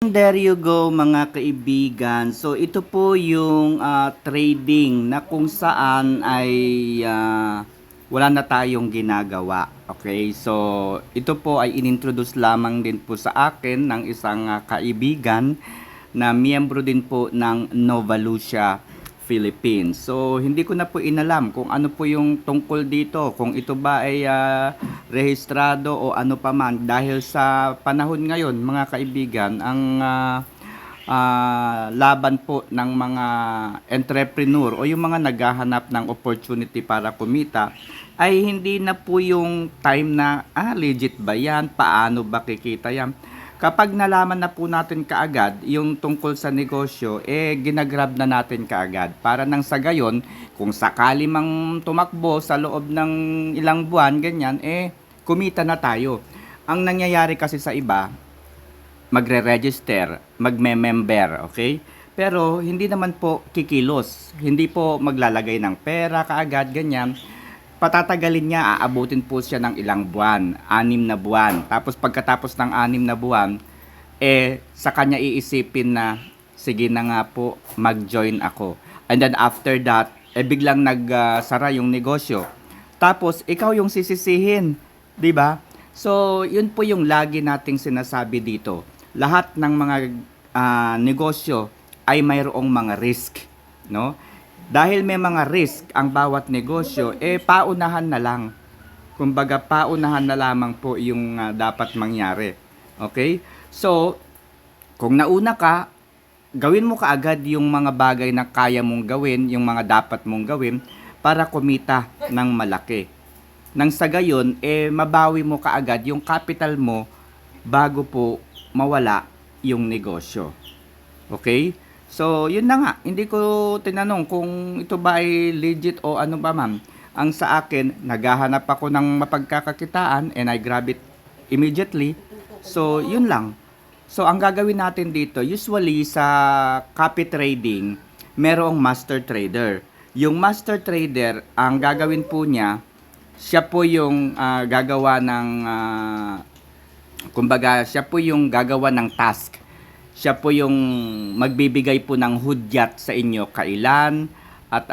There you go mga kaibigan. So ito po yung trading na kung saan ay wala na tayong ginagawa. Okay? So ito po ay inintroduce lamang din po sa akin ng isang kaibigan na miyembro din po ng Nova Lucia Philippines. So hindi ko na po inalam kung ano po yung tungkol dito, kung ito ba ay rehistrado o ano pa man, dahil sa panahon ngayon mga kaibigan, ang laban po ng mga entrepreneur o yung mga naghahanap ng opportunity para kumita ay hindi na po yung time na legit ba yan, paano ba kikita yan. Kapag nalaman na po natin kaagad yung tungkol sa negosyo, ginagrab na natin kaagad. Para nang sa gayon, kung sakali mang tumakbo sa loob ng ilang buwan, ganyan, kumita na tayo. Ang nangyayari kasi sa iba, magre-register, magme-member, okay? Pero hindi naman po kikilos, hindi po maglalagay ng pera kaagad, ganyan. Patatagalin niya, aabutin po siya ng ilang buwan, 6 na buwan. Tapos pagkatapos ng 6 na buwan, sa kanya iisipin na, sige na nga po, mag-join ako. And then after that, biglang nagsara yung negosyo. Tapos ikaw yung sisisihin, 'di ba? So, yun po yung lagi nating sinasabi dito. Lahat ng mga negosyo ay mayroong mga risk, no? Dahil may mga risk ang bawat negosyo, paunahan na lang. Kumbaga, paunahan na lamang po yung dapat mangyari. Okay? So, kung nauna ka, gawin mo kaagad yung mga bagay na kaya mong gawin, yung mga dapat mong gawin para kumita ng malaki. Nang sa gayon, mabawi mo kaagad yung capital mo bago po mawala yung negosyo. Okay? So, yun na nga. Hindi ko tinanong kung ito ba ay legit o ano ba ma'am. Ang sa akin, naghahanap ako ng mapagkakakitaan and I grab it immediately. So, yun lang. So, ang gagawin natin dito, usually sa copy trading, merong master trader. Yung master trader, ang gagawin po niya, siya po yung gagawa ng, kumbaga, siya po yung gagawa ng task. Siya po yung magbibigay po ng hudyat sa inyo kailan at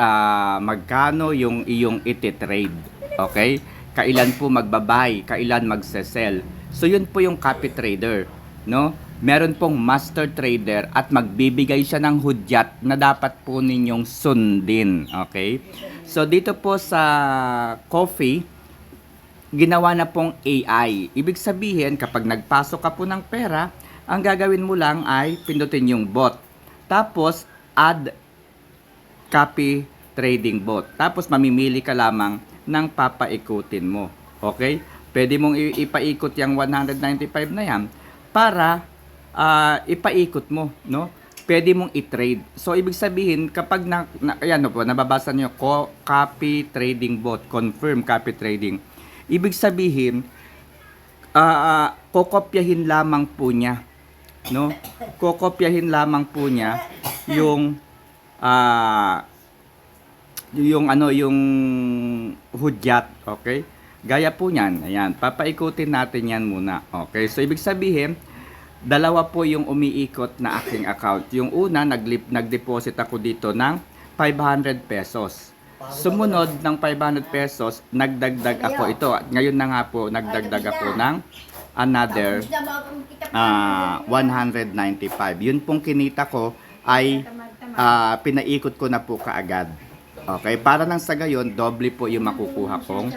magkano yung iyong iti-trade. Okay? Kailan po magbabay, kailan magse-sell. So yun po yung copy trader, no? Meron pong master trader at magbibigay siya ng hudyat na dapat po ninyong sundin. Okay? So dito po sa coffee, ginawa na pong AI. Ibig sabihin, kapag nagpasok ka po ng pera, ang gagawin mo lang ay pindutin yung bot. Tapos, add copy trading bot. Tapos, mamimili ka lamang ng papaikutin mo. Okay? Pwede mong ipaikot yung 195 na yan para ipaikot mo, no? Pwede mong i-trade. So, ibig sabihin, kapag ayan po, nababasa nyo, copy trading bot, confirm copy trading. Ibig sabihin, kokopyahin lamang po niya, no? Kokopyahin lamang po niya yung yung hudyat, okay? Gaya po niyan, ayan, papaikutin natin yan muna. Okay? So ibig sabihin, dalawa po yung umiikot na aking account. Yung una, nag-deposit ako dito ng 500 pesos. Sumunod ng 500 pesos, nagdagdag ako ito. Ngayon na nga po, nagdagdag ako ng another 195. Yun pong kinita ko ay pinaikot ko na po kaagad. Okay? Para nang sa gayon, doble po yung makukuha kong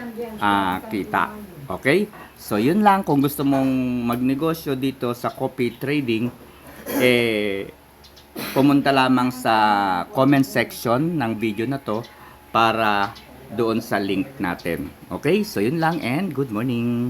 kita. Okay? So, yun lang. Kung gusto mong magnegosyo dito sa copy trading, pumunta lamang sa comment section ng video na to para doon sa link natin. Okay? So, yun lang and good morning.